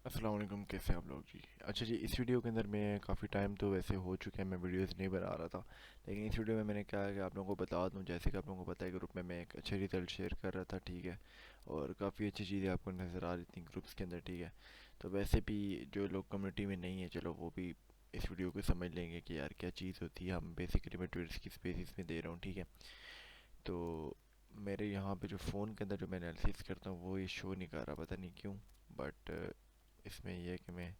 अस्सलाम वालेकुम, कैसे हैं आप लोग जी। अच्छा जी, इस वीडियो के अंदर मैं काफ़ी टाइम तो वैसे हो चुका है, मैं वीडियोस नहीं बना रहा था। लेकिन इस वीडियो में मैंने क्या है कि आप लोगों को बता दूं, जैसे कि आप लोगों को पता है ग्रुप में मैं एक अच्छे रिजल्ट शेयर कर रहा था, ठीक है। और काफ़ी अच्छी चीज़ें आपको नज़र आ रही थी ग्रुप्स के अंदर, ठीक है। तो वैसे भी जो लोग कम्युनिटी में नहीं है, चलो वो भी इस वीडियो को समझ लेंगे कि यार क्या चीज़ होती है। हम बेसिकली मैं ट्विटर्स की स्पेसिस में दे रहा हूँ, ठीक है। तो मेरे यहाँ पे जो फ़ोन के अंदर जो मैं एनालिसिस करता हूँ वो ये शो नहीं कर रहा, पता नहीं क्यों। बट इसमें यह है कि मैं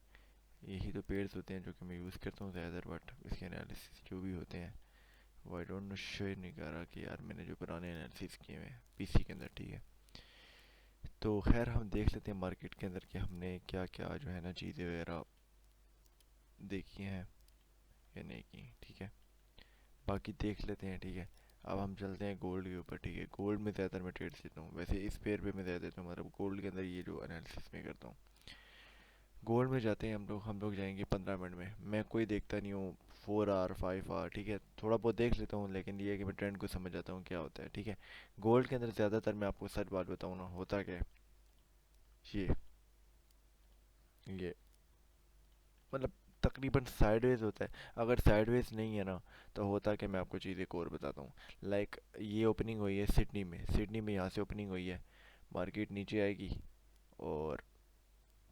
यही तो पेड्स होते हैं जो कि मैं यूज़ करता हूँ ज़्यादातर, बट इसके एनालिसिस जो भी होते हैं वो आई डोंट नो, शेयर नहीं कर रहा कि यार मैंने जो पुराने एनालिसिस किए हुए हैं पीसी के अंदर, ठीक है। तो खैर हम देख लेते हैं मार्केट के अंदर कि हमने क्या क्या जो है ना चीज़ें वगैरह देखी हैं या नहीं की, ठीक है। बाकी देख लेते हैं, ठीक है। अब हम चलते हैं गोल्ड के ऊपर, ठीक है। गोल्ड में ज़्यादातर मैं ट्रेड्स देता हूँ, वैसे इस पेयर पे मैं ज़्यादा देता हूँ, मतलब गोल्ड के अंदर ये जो एनालिसिस मैं करता हूँ। गोल्ड में जाते हैं हम लोग जाएंगे 15 मिनट में। मैं कोई देखता नहीं हूँ 4 आवर 5 आवर, ठीक है। थोड़ा बहुत देख लेता हूँ, लेकिन ये है कि मैं ट्रेंड को समझ जाता हूँ क्या होता है, ठीक है। गोल्ड के अंदर ज़्यादातर मैं आपको सच बात बताऊँ ना, होता क्या है, ये मतलब तकरीबन साइडवेज होता है। अगर साइडवेज नहीं है ना, तो होता है कि मैं आपको चीज़ एक और बताता हूँ। लाइक ये ओपनिंग हुई है सिडनी में यहाँ से ओपनिंग हुई है। मार्केट नीचे आएगी और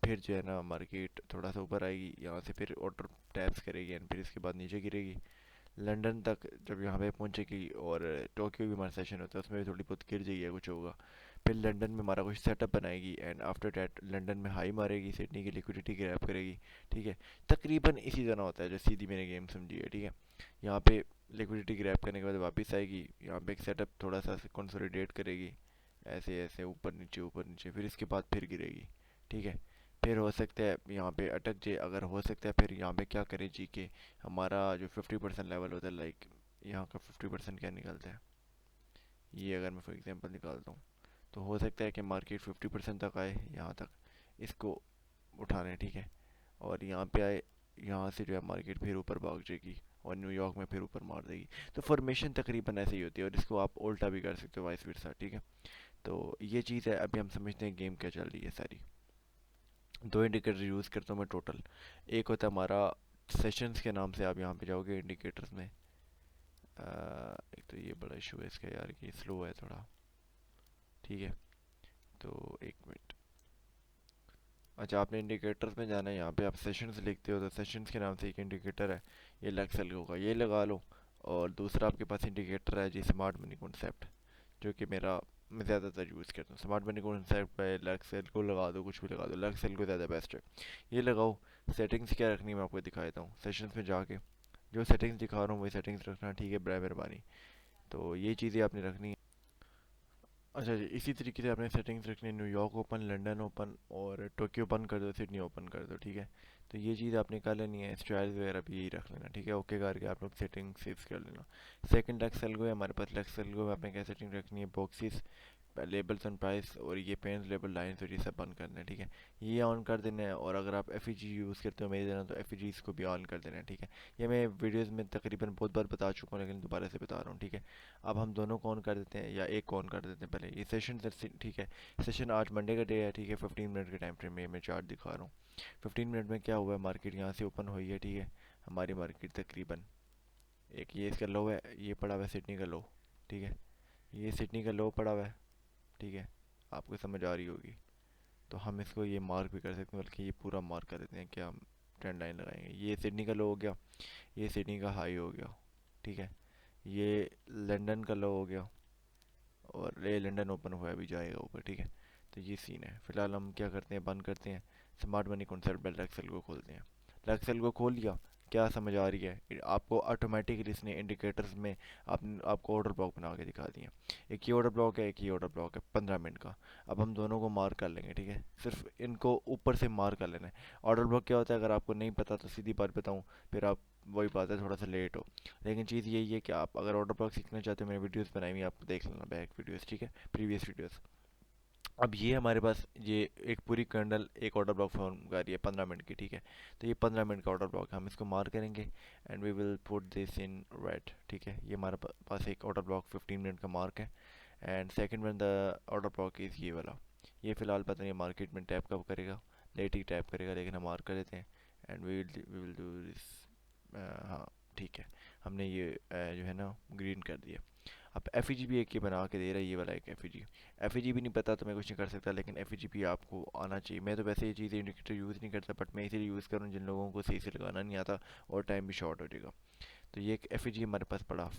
फिर जो है ना मार्केट थोड़ा सा ऊपर आएगी, यहाँ से फिर ऑर्डर टैप्स करेगी एंड फिर इसके बाद नीचे गिरेगी लंदन तक। जब यहाँ पे पहुँचेगी और टोक्यो भी हमारा सेशन होता है, उसमें भी थोड़ी बहुत गिर जाएगी या कुछ होगा। फिर लंदन में हमारा कुछ सेटअप बनाएगी एंड आफ्टर डैट लंदन में हाई मारेगी, सिडनी की लिक्विडिटी ग्रैब करेगी, ठीक है। तकरीबन इसी तरह होता है जो सीधी मैंने गेम समझी है, ठीक है। यहाँ पे लिक्विडिटी ग्रैब करने के बाद वापस आएगी, यहाँ पे एक सेटअप थोड़ा सा कंसोलिडेट करेगी, ऐसे ऐसे ऊपर नीचे, फिर इसके बाद फिर गिरेगी, ठीक है। फिर हो सकता है यहाँ पे अटक जाए, अगर हो सकता है फिर यहाँ पे क्या करें जी के हमारा जो 50% लेवल होता है, लाइक यहाँ का 50% क्या निकलता है, ये अगर मैं फॉर एग्जांपल निकालता हूँ, तो हो सकता है कि मार्केट 50% तक आए, यहाँ तक इसको उठा लें, ठीक है। और यहाँ पे आए, यहाँ से जो है मार्केट फिर ऊपर भाग जाएगी और न्यूयॉर्क में फिर ऊपर मार देगी। तो फॉर्मेशन तकरीबन ऐसे ही होती है और इसको आप उल्टा भी कर सकते हो, वाइस वर्सा, ठीक है। तो ये चीज़ है। अभी हम समझते हैं गेम क्या चल रही है सारी। दो इंडिकेटर यूज़ करता हूँ मैं टोटल। एक होता है हमारा सेशंस के नाम से, आप यहाँ पे जाओगे इंडिकेटर्स में। एक तो ये बड़ा इशू है इसका यार कि स्लो है थोड़ा, ठीक है। तो एक मिनट। अच्छा, आपने इंडिकेटर्स में जाना है, यहाँ पे आप सेशंस लिखते हो तो सेशंस के नाम से एक इंडिकेटर है, ये लक्सल होगा, ये लगा लो। और दूसरा आपके पास इंडिकेटर है जी स्मार्ट मनी कॉन्सेप्ट, जो कि मेरा मैं ज़्यादातर यूज़ करता हूँ। स्मार्ट मनी कॉन्सेप्ट पे लक्सल को लगा दो, कुछ भी लगा दो, लक्सल को ज़्यादा बेस्ट है। ये लगाओ। सेटिंग्स क्या रखनी है मैं आपको दिखा देता हूँ। सेशंस में जाके जो सेटिंग्स दिखा रहा हूँ वही सेटिंग्स रखना, ठीक है, बड़ा मेहरबानी। तो ये चीज़ें आपने रखनी है। अच्छा जी, इसी तरीके से आपने सेटिंग्स रखनी है, न्यूयॉर्क ओपन, लंदन ओपन और टोक्यो ओपन कर दो, सिडनी ओपन कर दो, ठीक है। तो ये चीज़ आपने कर लेनी है, स्टाइल्स वगैरह भी यही रख लेना, ठीक है। ओके करके आप लोग सेटिंग सेव कर लेना। सेकंड एक्सेल है हमारे पास, एक्सेल में आपने क्या सेटिंग रखनी है, बॉक्सेस, लेबल्स एंड प्राइस और ये पेन्स लेबल लाइन्स और ये सब बंद कर देना है, ठीक है। ये ऑन कर देना है। और अगर आप एफ यूज़ करते हो मेरी तरह, तो एफ को भी ऑन कर देना है, ठीक है। ये मैं वीडियोज़ में तकरीबन बहुत बार बता चुका हूँ, लेकिन दोबारा से बता रहा हूँ, ठीक है। अब हम दोनों को ऑन कर देते हैं या एक को ऑन कर देते हैं पहले, ये सेशन, ठीक है। सेशन आज मंडे का डे है, ठीक है। 15 मिनट के टाइम फ्रेम में मैं चार्ट दिखा रहा हूँ। 15 मिनट में क्या हुआ है, मार्केट यहाँ से ओपन हुई है, ठीक है। हमारी मार्केट तकरीबन एक ये इसका लो है, ये पड़ा हुआ है सिडनी का लो, ठीक है। ये सिडनी का लो पड़ा हुआ है, ठीक है। आपको समझ आ रही होगी। तो हम इसको ये मार्क भी कर सकते हैं, बल्कि ये पूरा मार्क कर देते हैं कि हम ट्रेंड लाइन लगाएंगे। ये सिडनी का लो हो गया, ये सिडनी का हाई हो गया, ठीक है। ये लंदन का लो हो गया और ये लंदन ओपन हुआ अभी जाएगा ऊपर, ठीक है। तो ये सीन है। फिलहाल हम क्या करते हैं, बंद करते हैं। स्मार्ट मनी कॉन्सेप्ट पर एक्सेल को खोलते हैं। एक्सेल को खोल लिया, क्या समझ आ रही है आपको, ऑटोमेटिकली इसने इंडिकेटर्स में आपको ऑर्डर ब्लॉक बना के दिखा दिए। एक ये ऑर्डर ब्लॉक है, एक ये ऑर्डर ब्लॉक है 15 मिनट का। अब हम दोनों को मार्क कर लेंगे, ठीक है। सिर्फ इनको ऊपर से मार्क कर लेना है। ऑर्डर ब्लॉक क्या होता है अगर आपको नहीं पता तो सीधी बात बताऊँ, फिर आप वही बात है थोड़ा सा लेट हो। लेकिन चीज़ यही है कि आप अगर ऑर्डर ब्लॉक सीखना चाहते हो, मैंने वीडियोस बनाई हुई है, आप देख लेना बैक वीडियोस, ठीक है, प्रीवियस वीडियोस। अब ये हमारे पास ये एक पूरी कर्नल एक ऑर्डर ब्लॉक फॉर्म कर रही है 15 मिनट की, ठीक है। तो ये 15 मिनट का ऑर्डर ब्लॉक है, हम इसको मार्क करेंगे and we will put this in red, ठीक है। ये हमारे पास एक ऑर्डर ब्लॉक 15 मिनट का मार्क है। And second one the order block is ये वाला। ये फ़िलहाल पता नहीं मार्केट में टैप कब करेगा, लेट ही टैप करेगा, लेकिन हम मार्क कर देते हैं and we will do this. हाँ ठीक है, हमने ये जो है ना ग्रीन कर दिया। अब एफ ई जी भी एक ये बना के दे रहा है, ये वाला एक एफ ई जी। एफ ई जी भी नहीं पता तो मैं कुछ नहीं कर सकता, लेकिन एफ ई जी भी आपको आना चाहिए। मैं तो वैसे ये चीज़ें इंडिकेटर यूज़ नहीं करता, बट मैं इसीलिए यूज़ करूँ जिन लोगों को सही से लगाना नहीं आता और टाइम भी शॉर्ट हो जाएगा। तो ये एक एफ ई जी हमारे पास पड़ा,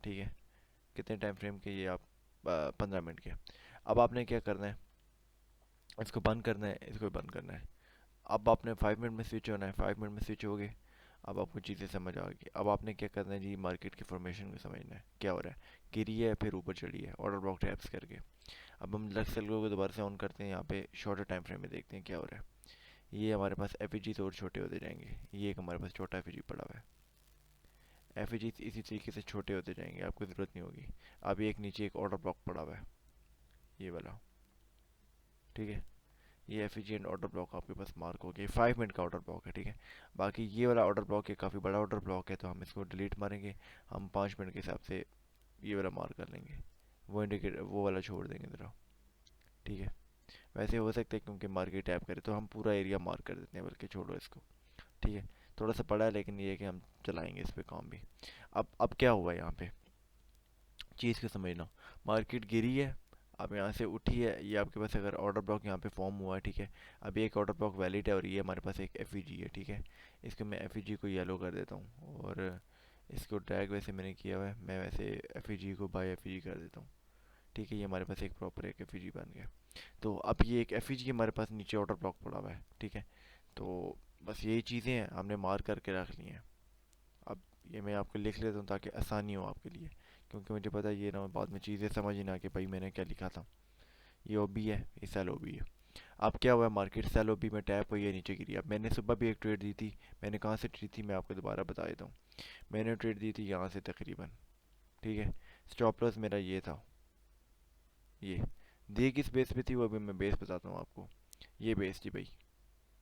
ठीक है। कितने टाइम फ्रेम के, ये आप 15 मिनट के। अब आपने क्या करना है, इसको बंद करना है, इसको बंद करना है। अब आपने 5 मिनट में स्विच होना है, 5 मिनट में स्विच हो गए। अब आपको चीज़ें समझ आ गई। अब आपने क्या करना है जी, मार्केट की फॉर्मेशन को समझना है, क्या हो रहा है, गिरी है फिर ऊपर चढ़ी है, ऑर्डर ब्लॉक टैप्स करके। अब हम लक्स सेल को दोबारा से ऑन करते हैं, यहाँ पे शॉर्टर टाइम फ्रेम में देखते हैं क्या हो रहा है। ये हमारे पास एफ और छोटे होते जाएंगे, ये एक हमारे पास छोटा एफ पड़ा हुआ है। एफ इसी तरीके से छोटे होते जाएंगे, आपको ज़रूरत नहीं होगी। अभी एक नीचे एक ऑर्डर ब्लॉक पड़ा हुआ है, ये वाला, ठीक है। ये एफिशिएंट ऑर्डर ब्लॉक आपके पास मार्क हो गया, 5 मिनट का ऑर्डर ब्लॉक है, ठीक है। बाकी ये वाला ऑर्डर ब्लॉक है, काफ़ी बड़ा ऑर्डर ब्लॉक है, तो हम इसको डिलीट मारेंगे। हम 5 मिनट के हिसाब से ये वाला मार्क कर लेंगे, वो इंडिकेटर वो वाला छोड़ देंगे ज़रा, ठीक है। वैसे हो सकता है क्योंकि मार्केट टैप करे तो हम पूरा एरिया मार्क कर देते हैं, बल्कि छोड़ो इसको, ठीक है। थोड़ा सा पड़ा है, लेकिन ये है कि हम चलाएंगे इस पर काम भी। अब क्या हुआ यहाँ पे, चीज़ को समझना। मार्केट गिरी है, अब यहाँ से उठी है, ये आपके पास अगर ऑर्डर ब्लॉक यहाँ पे फॉर्म हुआ है, ठीक है। अभी एक ऑर्डर ब्लॉक वैलिड है और ये हमारे पास एक एफ है, ठीक है। इसको मैं एफ को येलो कर देता हूँ, और इसको ड्रैग वैसे मैंने किया हुआ है, मैं वैसे एफ को बाय एफ कर देता हूँ, ठीक है। ये हमारे पास एक प्रॉपर एक एफ बन गया। तो अब ये एक एफ हमारे पास नीचे ऑर्डर ब्लॉक पड़ा हुआ है, ठीक है। तो बस यही चीज़ें हैं, हमने मार्क करके रख ली हैं। अब ये मैं आपको लिख लेता हूँ ताकि आसानी हो आपके लिए, क्योंकि मुझे पता है ये ना बाद में चीज़ें समझ ही ना कि भाई मैंने क्या लिखा था। ये ओ बी है, ये सेल ओ बी है। अब क्या हुआ, मार्केट सेल ओ बी में टैप हुई है, नीचे गिरी। अब मैंने सुबह भी एक ट्रेड दी थी, मैंने कहाँ से दी थी मैं आपको दोबारा बता देता हूँ। मैंने ट्रेड दी थी यहाँ से तकरीबन, ठीक है। स्टॉप लॉस मेरा ये था, ये दी किस बेस पे थी वो अभी मैं बेस बताता हूँ आपको। ये बेस थी भाई,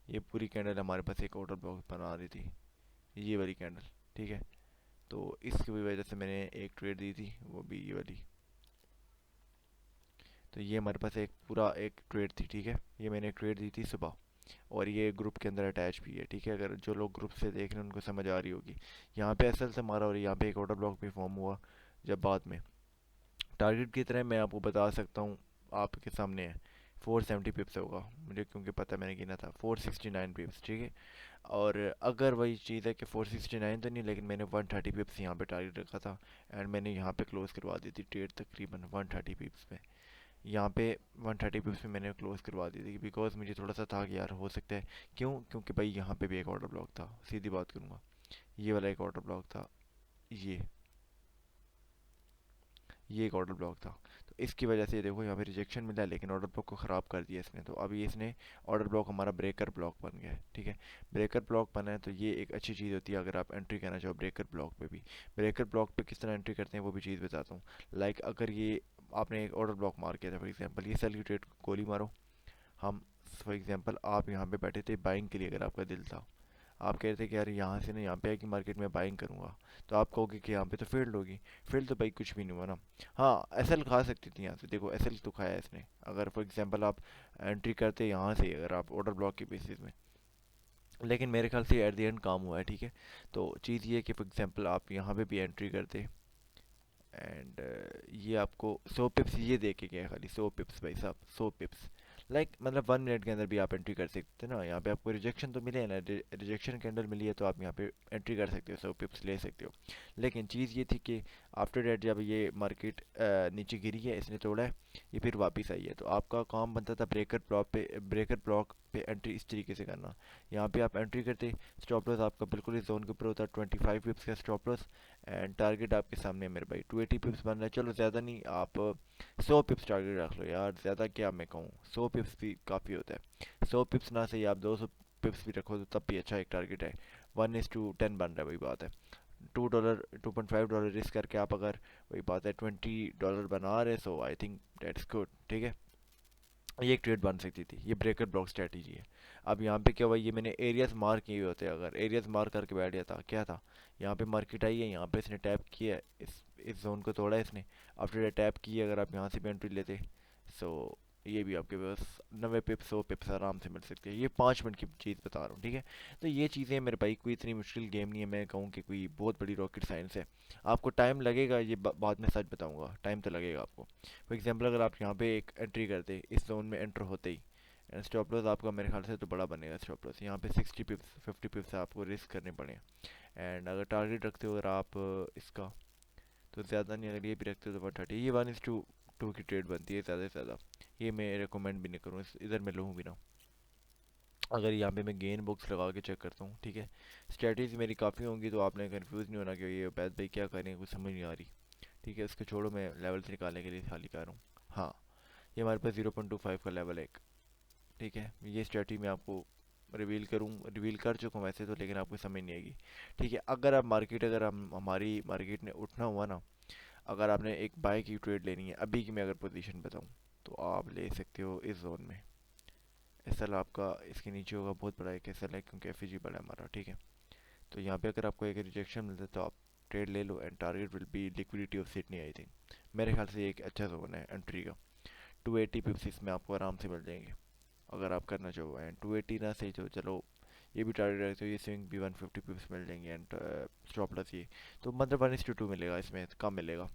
ये पूरी कैंडल हमारे पास एक ऑर्डर ब्लॉक बना रही थी, ये वाली कैंडल, ठीक है। तो इसकी वजह से मैंने एक ट्रेड दी थी, वो भी ये वाली। तो ये हमारे पास एक पूरा एक ट्रेड थी, ठीक है। ये मैंने एक ट्रेड दी थी सुबह, और ये ग्रुप के अंदर अटैच भी है, ठीक है। अगर जो लोग ग्रुप से देख रहे हैं उनको समझ आ रही होगी। यहाँ पे एसएल से मारा और यहाँ पे एक ऑर्डर ब्लॉक भी फॉर्म हुआ जब बाद में। टारगेट की तरह मैं आपको बता सकता हूँ, आपके सामने है 470 पिप्स होगा मुझे, क्योंकि पता मैंने गिना था 469 पिप्स, ठीक है। और अगर वही चीज़ है कि 469 तो नहीं, लेकिन मैंने 130 पिप्स यहाँ पे टारगेट रखा था, एंड मैंने यहाँ पे क्लोज करवा दी थी ट्रेड तकरीबन 130 पिप्स पे। यहाँ पे 130 पिप्स पे मैंने क्लोज करवा दी थी, बिकॉज मुझे थोड़ा सा था कि यार हो सकता है। क्यों, क्योंकि भाई यहाँ पे भी एक ऑर्डर ब्लॉक था, सीधी बात करूँगा, ये वाला एक ऑर्डर ब्लॉक था, ये एक ऑर्डर ब्लॉक था। तो इसकी वजह से देखो यहाँ पे रिजेक्शन मिला, लेकिन ऑर्डर ब्लॉक को ख़राब कर दिया इसने। तो अभी इसने ऑर्डर ब्लॉक हमारा ब्रेकर ब्लॉक बन गया है, ठीक है। ब्रेकर ब्लॉक बना है तो ये एक अच्छी चीज़ होती है अगर आप एंट्री करना चाहो ब्रेकर ब्लॉक पे भी। ब्रेकर ब्लॉक पे किस तरह एंट्री करते हैं वो भी चीज़ बताता हूँ। लाइक अगर ये आपने एक ऑर्डर ब्लॉक मार किया था, फॉर एग्जाम्पल ये सेल की ट्रेड गोली मारो। हम फॉर एग्जांपल आप यहाँ पे बैठे थे बाइंग के लिए, अगर आपका दिल था, आप कह रहे थे कि यार यहाँ से ना यहाँ पे आके मार्केट में बाइंग करूँगा, तो आप कहोगे कि यहाँ पे तो फील्ड होगी। फील्ड तो भाई कुछ भी नहीं हुआ ना। हाँ एसएल खा सकती थी यहाँ से, देखो एसएल तो खाया इसने। अगर फॉर एग्जांपल आप एंट्री करते यहाँ से, अगर आप ऑर्डर ब्लॉक के बेसिस में, लेकिन मेरे ख्याल से एट द एंड काम हुआ है, ठीक है। तो चीज़ ये है कि फॉर एग्जांपल आप यहाँ पे भी एंट्री करते, एंड ये आपको 100 पिप्स ये दे के गया, खाली 100 पिप्स भाई साहब, 100 पिप्स। लाइक मतलब 1 मिनट के अंदर भी आप एंट्री कर सकते हैं ना। यहाँ पे आपको रिजेक्शन तो मिले है ना, रिजेक्शन कैंडल मिली है तो आप यहाँ पे एंट्री कर सकते हो, 100 पिप्स ले सकते हो। लेकिन चीज़ ये थी कि आफ्टर डेट जब ये मार्केट नीचे गिरी है, इसने तोड़ा है, ये फिर वापस आई है, तो आपका काम बनता था ब्रेकर ब्लॉक पे एंट्री इस तरीके से करना। यहाँ पे आप एंट्री करते, स्टॉप लॉस आपका बिल्कुल इस जोन के ऊपर होता है, 25 पिप्स का स्टॉप लॉस। एंड टारगेट आपके सामने है मेरे भाई, 280 पिप्स बन रहा है। चलो ज़्यादा नहीं, आप 100 पिप्स टारगेट रख लो यार, ज़्यादा क्या मैं कहूँ, 100 पिप्स भी काफ़ी होता है। 100 पिप्स ना सही आप 200 पिप्स भी रखो तो तब भी अच्छा एक टारगेट है। 1:10 बन रहा है, वही बात है। $2 $2.5 रिस्क करके आप अगर वही बात है $20 बना रहे, सो आई थिंक डेट्स गुड, ठीक है। ये एक ट्रेड बन सकती थी, ये ब्रेकर ब्लॉक स्ट्रेटजी है। अब यहाँ पे क्या हुआ, ये मैंने एरियाज मार्क किए हुए होते, अगर एरियाज मार्क करके बैठ गया था, क्या था, यहाँ पे मार्केट आई है, यहाँ पे इसने टैप किया है, इस जोन को तोड़ा है इसने। आफ्टर टैप की, अगर आप यहाँ से भी एंट्री लेते, सो ये भी आपके पास 90 पिप्स 100 पिप्स आराम से मिल सकते हैं। ये 5 मिनट की चीज़ बता रहा हूँ, ठीक है। तो ये चीज़ें मेरे भाई कोई इतनी मुश्किल गेम नहीं है, मैं कहूँ कि कोई बहुत बड़ी रॉकेट साइंस है। आपको टाइम लगेगा, ये बाद में सच बताऊँगा, टाइम तो लगेगा आपको। फॉर एग्जांपल अगर आप यहाँ पे एक एंट्री करते इस जोन में एंटर होते ही, स्टॉप लॉस आपका मेरे ख्याल से तो बड़ा बनेगा स्टॉप लॉस, यहाँ पे 60 पिप्स 50 पिप्स आपको रिस्क करने पड़े। एंड अगर टारगेट रखते हो अगर आप इसका, तो ज़्यादा नहीं, अगर ये भी रखते हो तो 130, ये 1:2 की ट्रेड बनती है ज़्यादा से ज़्यादा। ये मैं रिकमेंड भी नहीं करूँ, इधर मैं लूँ भी ना। अगर यहाँ पे मैं गेन बॉक्स लगा के चेक करता हूँ, ठीक है, स्ट्रेटजीज मेरी काफ़ी होंगी, तो आपने कंफ्यूज नहीं होना कि ये बैद भाई क्या करें, कुछ समझ नहीं आ रही। ठीक है, उसको छोड़ो, मैं लेवल से निकालने के लिए खाली कर रहा हूँ। हाँ, ये हमारे पास 0.25 का लेवल है एक। ठीक है, ये स्ट्रेटजी मैं आपको रिवील कर चुका हूँ वैसे तो, लेकिन आपको समझ नहीं आएगी। ठीक है, अगर आप मार्केट, अगर हम हमारी मार्केट ने उठना हुआ ना, अगर आपने एक बाय की ट्रेड लेनी है अभी की मैं अगर पोजीशन बताऊं, तो आप ले सकते हो इस जोन में। एसएल आपका इसके नीचे होगा, बहुत बड़ा एक एसएल है क्योंकि एफईजी बड़ा है हमारा, ठीक है। तो यहाँ पे अगर आपको एक रिजेक्शन मिलता है तो आप ट्रेड ले लो, and target will be liquidity of Sydney I think. मेरे ख्याल से ये एक अच्छा जोन है एंट्री का। 280 पिप्स इसमें आपको आराम से मिल जाएंगे अगर आप करना चाहो। एंड 280 ना सही तो चलो, ये भी टारगेट रखते हो, ये स्विंग भी 150 पिप्स मिल जाएंगे। एंड स्टॉप लॉस ये, तो मतलब 1:2 मिलेगा, इसमें कम मिलेगा।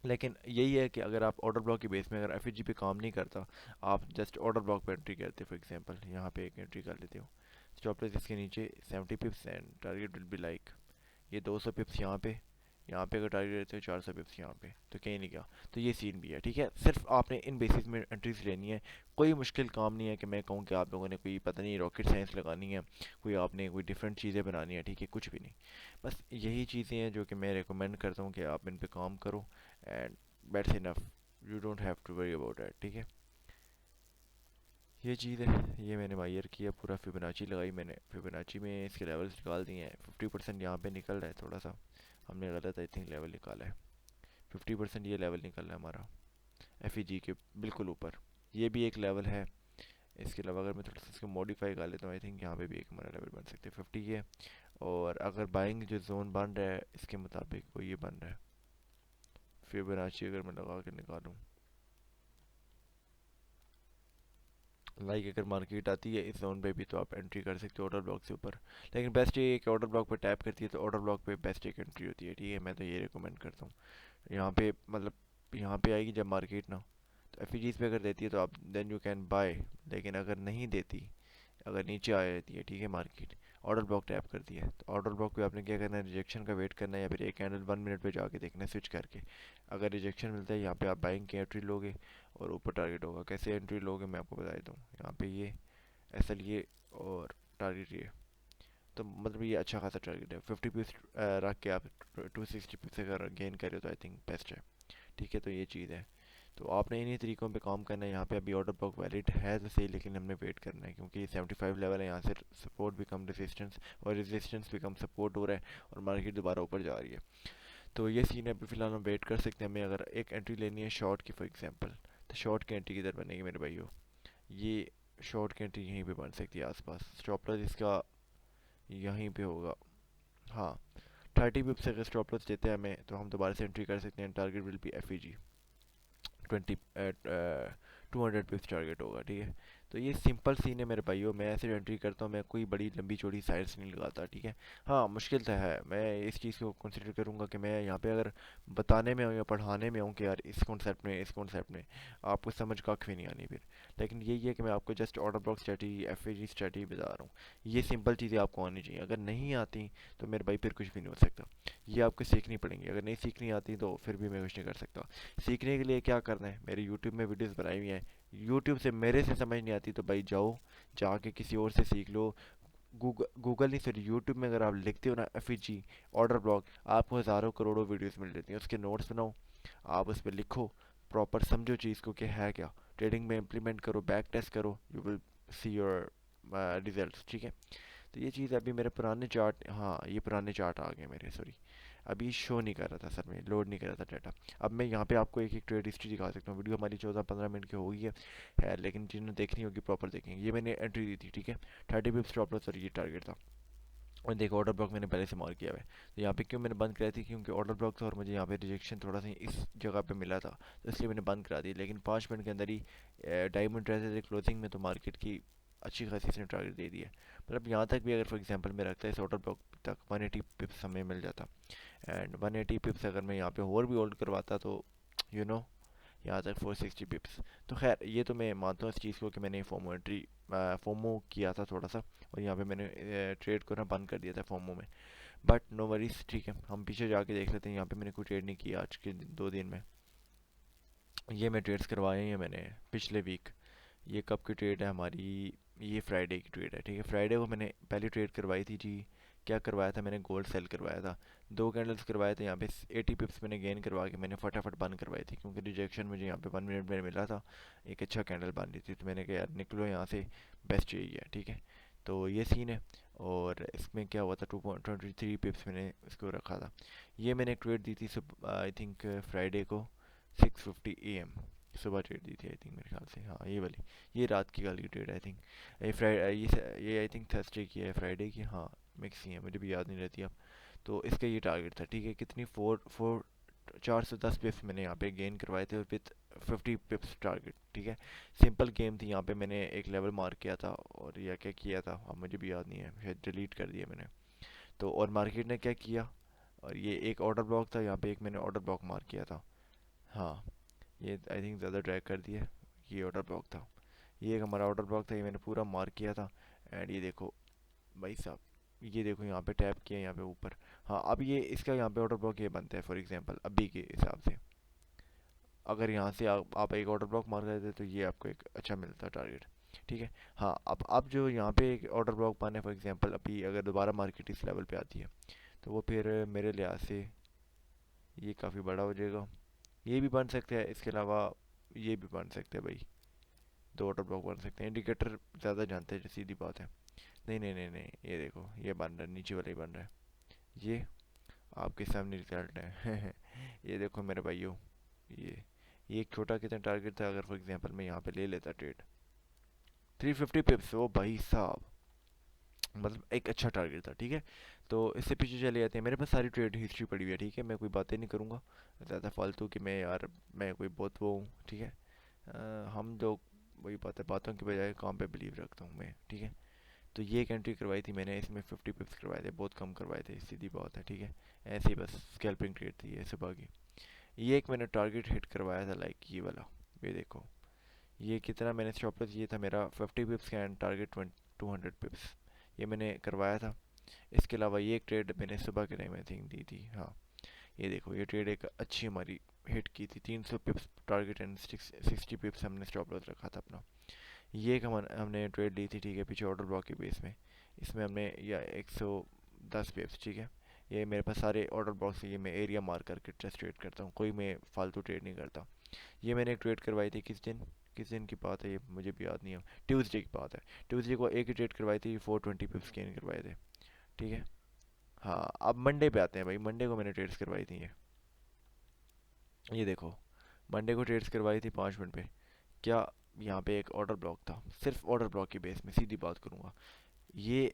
लेकिन यही है कि अगर आप ऑर्डर ब्लॉक की बेस में, अगर एफ पे काम नहीं करता, आप जस्ट ऑर्डर ब्लॉक पे एंट्री करते हो, फॉर एग्जांपल यहाँ पे एक एंट्री कर लेते हो, स्टॉप लॉस इसके नीचे 70 पिप्स, and target will be like ये 200 पिप्स यहाँ पे। यहाँ पे अगर टारगेट रहते हो 400 पिप्स यहाँ पे, तो कहीं नहीं गया। तो ये सीन भी है, ठीक है। सिर्फ आपने इन बेसिस में एंट्रीज लेनी है, कोई मुश्किल काम नहीं है कि मैं कहूँ कि आप लोगों ने कोई पता नहीं रॉकेट साइंस लगानी है, कोई आपने कोई डिफरेंट चीज़ें बनानी है, ठीक है, कुछ भी नहीं। बस यही चीज़ें हैं जो कि मैं रिकमेंड करता हूँ कि आप इन पे काम करो, and that's enough, you don't have to worry about that, ठीक है। ये चीज़ है, ये मैंने मायर किया पूरा, फिबोनाची लगाई मैंने, फिबोनाची में इसके लेवल्स निकाल दिए हैं। 50% यहाँ पे निकल रहा है, थोड़ा सा हमने गलत आई थिंक लेवल निकाला है। 50% ये लेवल निकल रहा है हमारा एफ के बिल्कुल ऊपर। ये भी एक लेवल है। इसके अलावा अगर मैं थोड़ा सा इसको मॉडिफाई कर लेता हूँ, आई थिंक यहाँ पे भी एक हमारा लेवल बन सकते हैं 50 के। और अगर बाइंग जो जोन बन रहा है इसके मुताबिक वो ये बन रहा है, फिबोनाची अगर मैं लगा के निकालूँ, लाइक अगर मार्केट आती है इस जोन पे भी तो आप एंट्री कर सकते हो ऑर्डर ब्लॉक से ऊपर। लेकिन बेस्ट ये है कि ऑर्डर ब्लॉक पे टैप करती है तो ऑर्डर ब्लॉक पे बेस्ट एक एंट्री होती है, ठीक है। मैं तो ये रिकमेंड करता हूँ यहाँ पे, मतलब यहाँ पे आएगी जब मार्केट ना, तो एफ पे अगर देती है तो आप देन यू कैन बाय। लेकिन अगर नहीं देती, अगर नीचे आ जाती है, ठीक है, मार्केट ऑर्डर ब्लॉक टैप करती है, तो ऑर्डर ब्लॉक पे आपने क्या करना है, रिजेक्शन का वेट करना है, या फिर एक कैंडल 1 मिनट पे जाके देखना है स्विच करके। अगर रिजेक्शन मिलता है यहाँ पे आप बाइंग की एंट्री लोगे, और ऊपर टारगेट होगा। कैसे एंट्री लोगे मैं आपको बता देता हूँ, यहाँ पे ये एस एल ये, और टारगेट ये, तो मतलब ये अच्छा खासा टारगेट है। 50 पीस रख के आप 260 पीस अगर गेन करे तो आई थिंक बेस्ट है, ठीक है। तो ये चीज़ है, तो आपने इन्हीं तरीकों पे काम करना है। यहाँ पे अभी ऑर्डर ब्लॉक वैलिड है तो सही, लेकिन हमने वेट करना है क्योंकि 75 लेवल है, यहाँ से सपोर्ट बिकम रेजिस्टेंस, और रेजिस्टेंस बिकम सपोर्ट हो रहा है, और मार्केट दोबारा ऊपर जा रही है। तो ये सीन है, अभी फिलहाल हम वेट कर सकते हैं। हमें अगर एक एंट्री लेनी है शॉर्ट की फॉर एग्जांपल, तो शॉर्ट की एंट्री किधर बनेगी मेरे भाइयों, ये शॉर्ट की एंट्री यहीं पे बन सकती है आसपास। स्टॉप लॉस इसका यहीं पे होगा, हाँ। 30 पिप्स अगर स्टॉप लॉस देते हैं हमें तो हम दोबारा से एंट्री कर सकते हैं। Target will be F 20 at 200 pips target होगा, ठीक है। तो ये सिंपल सीन है मेरे भाइयों, मैं ऐसे एंट्री करता हूँ, मैं कोई बड़ी लंबी चौड़ी साइड्स नहीं लगाता, ठीक है। हाँ, मुश्किल तो है, मैं इस चीज़ को कंसिडर करूँगा कि मैं यहाँ पे अगर बताने में हूँ या पढ़ाने में हूँ कि यार इस कॉन्सेप्ट में आपको समझ कख भी नहीं आनी फिर। लेकिन यही है कि मैं आपको just order block strategy F strategy बता रहा हूँ। ये सिंपल चीज़ें आपको आनी चाहिए, अगर नहीं आती तो मेरे भाई फिर कुछ भी नहीं हो सकता। ये आपको सीखनी पड़ेंगी, अगर नहीं सीखनी आती तो फिर भी मैं कुछ नहीं कर सकता। सीखने के लिए क्या करना है, मेरे यूट्यूब में वीडियोस बनाई हुई हैं। यूट्यूब से मेरे से समझ नहीं आती तो भाई जाओ, जाके किसी और से सीख लो। गूगल नहीं, सॉरी, यूट्यूब में अगर आप लिखते हो ना एफ ऑर्डर ब्लॉक, आपको हज़ारों करोड़ों वीडियोस मिल जाती हैं। उसके नोट्स बनाओ, आप उस पर लिखो, प्रॉपर समझो चीज़ को कि है क्या, ट्रेडिंग में इम्प्लीमेंट करो, बैक टेस्ट करो, you will see your result, ठीक है। तो ये चीज़ अभी मेरे पुराने चार्ट, हाँ ये पुराने चार्ट आ गए मेरे, सॉरी, अभी शो नहीं कर रहा था सर, में लोड नहीं कर रहा था डाटा। अब मैं यहाँ पे आपको एक एक ट्रेड हिस्ट्री दिखा सकता हूँ। वीडियो हमारी 14-15 मिनट की हो गई है, लेकिन जिन्हें देखनी होगी प्रॉपर देखेंगे। ये मैंने एंट्री दी थी, ठीक है, 30 पिप्स स्टॉप लॉस और ये टारगेट था। और देखो ऑर्डर ब्लॉक मैंने पहले से मार्क किया हुआ है। तो यहाँ पे क्यों मैंने बंद कराई थी, क्योंकि ऑर्डर ब्लॉक था और मुझे यहाँ पे रिजेक्शन थोड़ा सा इस जगह पे मिला था, तो इसलिए मैंने बंद करा दी। लेकिन 5 मिनट के अंदर ही डायमंड रहते थे क्लोजिंग में, तो मार्केट की अच्छी खासी इसने टारगेट दे दिया। मतलब यहाँ तक भी अगर फॉर एग्जांपल मैं रखता है इस ऑर्डर ब्लॉक तक 180 पिप्स हमें मिल जाता। एंड 180 पिप्स अगर मैं यहाँ पे और भी होल्ड करवाता तो यू नो यहाँ तक 460 पिप्स। तो खैर ये तो मैं मानता हूँ इस चीज़ को कि मैंने फोमो एंट्री फोमो किया था थोड़ा सा, और यहाँ पे मैंने ट्रेड को ना बंद कर दिया था फोमो में। बट नो वरीज, ठीक है, हम पीछे जाके देख लेते हैं। यहाँ पे मैंने कोई ट्रेड नहीं किया आज के 2 दिन में। ये मैं ट्रेड्स करवाए हैं मैंने पिछले वीक। ये कब की ट्रेड है हमारी, ये फ्राइडे की ट्रेड है, ठीक है। फ्राइडे को मैंने पहली ट्रेड करवाई थी जी। क्या करवाया था मैंने, गोल्ड सेल करवाया था। 2 कैंडल्स करवाए थे यहाँ पे, 80 पिप्स मैंने गेन करवा के मैंने फटाफट बंद करवाई थी, क्योंकि रिजेक्शन मुझे यहाँ पे 1 मिनट में मिला था। एक अच्छा कैंडल बन रही थी, तो मैंने कहा यार निकलो यहाँ से, बेस्ट यही है, ठीक है। तो ये सीन है। और इसमें क्या हुआ था, 2.23 पिप्स मैंने इसको रखा था। ये मैंने ट्रेड दी थी सब आई थिंक फ्राइडे को 6:50 AM सुबह ट्रेड दी थी आई थिंक, मेरे ख्याल से हाँ ये वाली। ये रात की वाली ट्रेड आई थिंक। ये फ्राइडे, ये आई थिंक थर्सडे की है, फ्राइडे की, हाँ मिक्स ही है, मुझे भी याद नहीं रहती अब। तो इसका ये टारगेट था, ठीक है। कितनी 410 पिप्स मैंने यहाँ पे गेन करवाए थे विथ 50 पिप्स टारगेट, ठीक है। सिंपल गेम थी। यहाँ पे मैंने एक लेवल मार्क किया था, और या क्या किया था अब मुझे भी याद नहीं है, शायद डिलीट कर दिया मैंने। तो और मार्केट ने क्या किया, और ये एक ऑर्डर ब्लॉक था यहाँ पे, एक मैंने ऑर्डर ब्लॉक मार्क किया था। हाँ ये आई थिंक ज़्यादा ड्रैग कर दिया। ये ऑर्डर ब्लॉक था, ये एक हमारा ऑर्डर ब्लॉक था, ये मैंने पूरा मार्क किया था। एंड ये देखो भाई साहब, ये देखो यहाँ पे टैप किया यहाँ पे ऊपर। हाँ अब ये इसका यहाँ पे ऑर्डर ब्लॉक ये बनता है फॉर एग्जांपल अभी के हिसाब से। अगर यहाँ से आप एक ऑर्डर ब्लॉक मार देते तो ये आपको एक अच्छा मिलता टारगेट, ठीक है। हाँ अब जो यहाँ पे एक ऑर्डर ब्लॉक पाना है फॉर एग्जांपल, अभी अगर दोबारा मार्केट इस लेवल पे आती है, तो वो फिर मेरे लिहाज से ये काफ़ी बड़ा हो जाएगा। ये भी बन सकता है, इसके अलावा ये भी बन सकते हैं भाई। 2 ऑर्डर ब्लॉक बन सकते हैं, इंडिकेटर ज़्यादा जानते हैं, सीधी बात है। नहीं नहीं नहीं नहीं, ये देखो ये बन रहा है, नीचे वाला ही बन रहा है। ये आपके सामने रिजल्ट है। ये देखो मेरे भाइयों, ये एक छोटा कितना टारगेट था, अगर फॉर एग्जांपल मैं यहाँ पे ले लेता ट्रेड 350 पिप्स, ओ भाई साहब, मतलब एक अच्छा टारगेट था, ठीक है। तो इससे पीछे चले जाते हैं, मेरे पास सारी ट्रेड हिस्ट्री पड़ी हुई है, ठीक है। मैं कोई बातें नहीं करूँगा ज़्यादा फालतू कि मैं यार मैं कोई बहुत वो हूँ, ठीक है। हम जो वही बात है, बातों की बजाय काम पे बिलीव रखता हूँ मैं, ठीक है। तो ये एक एंट्री करवाई थी मैंने, इसमें 50 पिप्स करवाए थे, बहुत कम करवाए थे, सीधी बात है, ठीक है। ऐसे ही बस स्कैल्पिंग ट्रेड थी ये सुबह की। ये एक मैंने टारगेट हिट करवाया था, लाइक ये वाला, ये देखो। ये कितना मैंने स्टॉप लॉस, ये था मेरा 50 पिप्स का एंड टारगेट 200 पिप्स, ये मैंने करवाया था। इसके अलावा ये एक ट्रेड मैंने सुबह के टाइम आई थिंक दी थी, हाँ। ये देखो ये ट्रेड एक अच्छी हमारी हिट की थी, 300 पिप्स टारगेट एंड 60 पिप्स हमने स्टॉप लॉस रखा था अपना। ये एक हमने ट्रेड ली थी, ठीक है, पीछे ऑर्डर ब्लॉक के बेस में। इसमें हमने या 110 पिप्स, ठीक है। ये मेरे पास सारे ऑर्डर ब्लॉक से, ये मैं एरिया मार्क करके ट्रेड ट्रेड करता हूँ, कोई मैं फालतू ट्रेड नहीं करता। ये मैंने एक ट्रेड करवाई थी किस दिन की बात है ये मुझे भी याद नहीं है, ट्यूसडे की बात है। ट्यूसडे को एक ही ट्रेड करवाई थी, 420 पिप्स गेन करवाए थे, ठीक है। हाँ अब मंडे पे आते हैं भाई, मंडे को मैंने ट्रेड्स करवाई थी ये देखो। मंडे को ट्रेड्स करवाई थी 5 मिनट पे। क्या, यहाँ पे एक ऑर्डर ब्लॉक था, सिर्फ ऑर्डर ब्लॉक की बेस में सीधी बात करूँगा। ये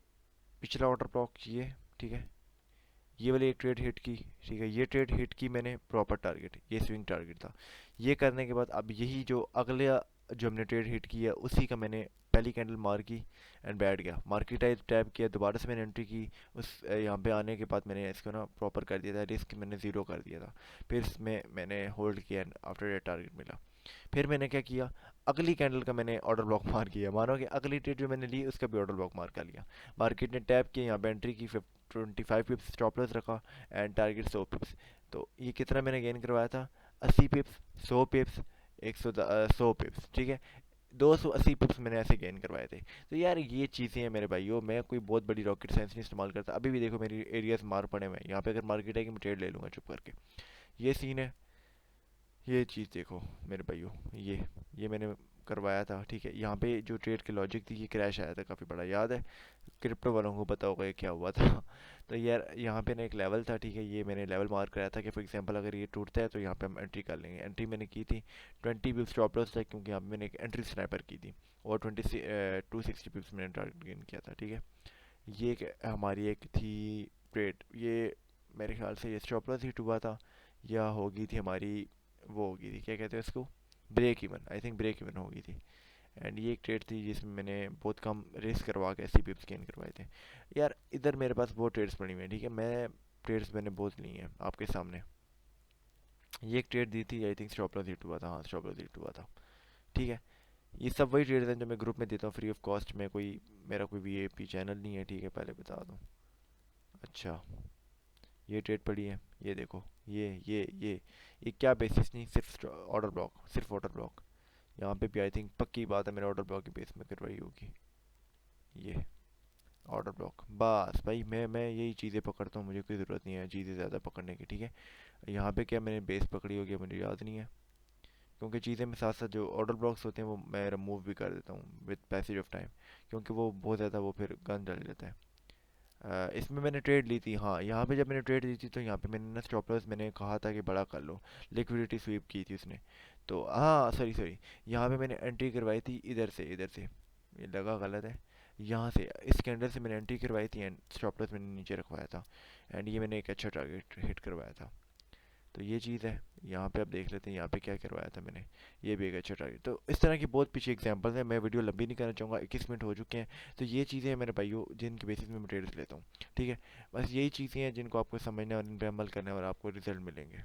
पिछला ऑर्डर ब्लॉक ये, ठीक है। ये वाली एक ट्रेड हिट की, ठीक है। ये ट्रेड हिट की मैंने प्रॉपर टारगेट, ये स्विंग टारगेट था। ये करने के बाद अब यही जो अगले जो हमने ट्रेड हिट की है उसी का मैंने पहली कैंडल मार की एंड बैठ गया। मार्केट आई टैप किया, दोबारा से मैंने एंट्री की। उस यहाँ पे आने के बाद मैंने इसको ना प्रॉपर कर दिया था, रिस्क मैंने ज़ीरो कर दिया था। फिर इसमें मैंने होल्ड किया एंड आफ्टर डेट टारगेट मिला। फिर मैंने क्या किया, अगली कैंडल का मैंने ऑर्डर ब्लॉक मार किया, मानो कि अगली ट्रेड जो मैंने ली उसका भी ऑर्डर ब्लॉक मार कर लिया। मार्केट ने टैप किया, यहाँ पे एंट्री की, 25 पिप्स स्टॉप लॉस रखा एंड टारगेट 100 पिप्स। तो ये कितना मैंने गेन करवाया था, 80 पिप्स, 100 पिप्स, 100 पिप्स, ठीक है। 280 पिप्स मैंने ऐसे गेन करवाए थे। तो यार ये चीज़ें हैं मेरे भाइयों, मैं कोई बहुत बड़ी रॉकेट साइंस नहीं इस्तेमाल करता। अभी भी देखो मेरी एरियाज मार पड़े हुए हैं, यहाँ पे अगर मार्केट है कि मैं ट्रेड ले लूँगा चुप करके। ये सीन है। ये चीज़ देखो मेरे भाइयों, ये मैंने करवाया था, ठीक है। यहाँ पे जो ट्रेड की लॉजिक थी, ये क्रैश आया था काफ़ी बड़ा, याद है। क्रिप्टो वालों को पता होगा ये क्या हुआ था। तो यार यहाँ पे ना एक लेवल था, ठीक है। ये मैंने लेवल मार्क कराया था कि फॉर एग्जांपल अगर ये टूटता है तो यहाँ पे हम एंट्री कर लेंगे। एंट्री मैंने की थी 20 पिप्स स्टॉप लॉस था, क्योंकि यहाँ पे मैंने एक एंट्री स्नाइपर की थी। और 260 पिप्स मैंने टारगेट गेन किया था, ठीक है। हमारी एक थी ट्रेड, ये मेरे ख्याल से ये स्टॉप लॉस हिट हुआ था, या होगी थी हमारी, वो होगी थी क्या कहते हैं उसको, break even, I think break even होगी थी। एंड ये एक ट्रेड थी जिसमें मैंने बहुत कम रेस करवा के ऐसे पिप्स गेन करवाए थे। यार इधर मेरे पास बहुत ट्रेड्स पड़ी हुई हैं, ठीक है, मैं ट्रेड्स मैंने बहुत ली हैं आपके सामने। ये एक ट्रेड दी थी, I think stop loss hit हुआ था, हाँ स्टॉप लॉस हिट हुआ था। ठीक है, ये सब वही ट्रेड्स हैं जो मैं ग्रुप में देता हूँ फ्री ऑफ कॉस्ट में, कोई मेरा कोई वीआईपी चैनल नहीं है, ठीक है, पहले बता दूँ। अच्छा, ये ट्रेड पड़ी है, ये देखो, ये क्या बेसिस नहीं, सिर्फ ऑर्डर ब्लॉक, सिर्फ ऑर्डर ब्लॉक। यहाँ पे भी आई थिंक पक्की बात है मेरे ऑर्डर ब्लॉक की बेस में करवाई होगी। ये ऑर्डर ब्लॉक, बस भाई मैं यही चीज़ें पकड़ता हूँ, मुझे कोई ज़रूरत नहीं है चीज़ें ज़्यादा पकड़ने की, ठीक है। यहाँ पे क्या मैंने बेस पकड़ी होगी मुझे याद नहीं है, क्योंकि चीज़ें में साथ साथ जो ऑर्डर ब्लॉक्स होते हैं वो मैं रिमूव भी कर देता हूँ विद पैसेज ऑफ टाइम, क्योंकि वो बहुत ज़्यादा वो फिर गन डाल देता है। इसमें मैंने ट्रेड ली थी, हाँ यहाँ पे जब मैंने ट्रेड ली थी तो यहाँ पे मैंने ना स्टॉप लॉस मैंने कहा था कि बड़ा कर लो, लिक्विडिटी स्वीप की थी उसने। तो हाँ सॉरी सॉरी, यहाँ पे मैंने एंट्री करवाई थी इधर से, ये लगा गलत है, यहाँ से इस कैंडल से मैंने एंट्री करवाई थी एंड स्टॉप लॉस मैंने नीचे रखवाया था। एंड ये मैंने एक अच्छा टारगेट हिट करवाया था। तो ये चीज़ है, यहाँ पे आप देख लेते हैं यहाँ पे क्या करवाया था मैंने, ये भी एक अच्छा टारगेट। तो इस तरह की बहुत पीछे एग्जांपल्स हैं, मैं वीडियो लंबी नहीं करना चाहूँगा, 21 मिनट हो चुके हैं। तो ये चीज़ें हैं मेरे भाइयों जिनके बेसिस में मैं ट्रेड्स लेता हूँ, ठीक है। बस यही चीज़ें हैं जिनको आपको समझना है और इन पर अमल करना है और आपको रिजल्ट मिलेंगे।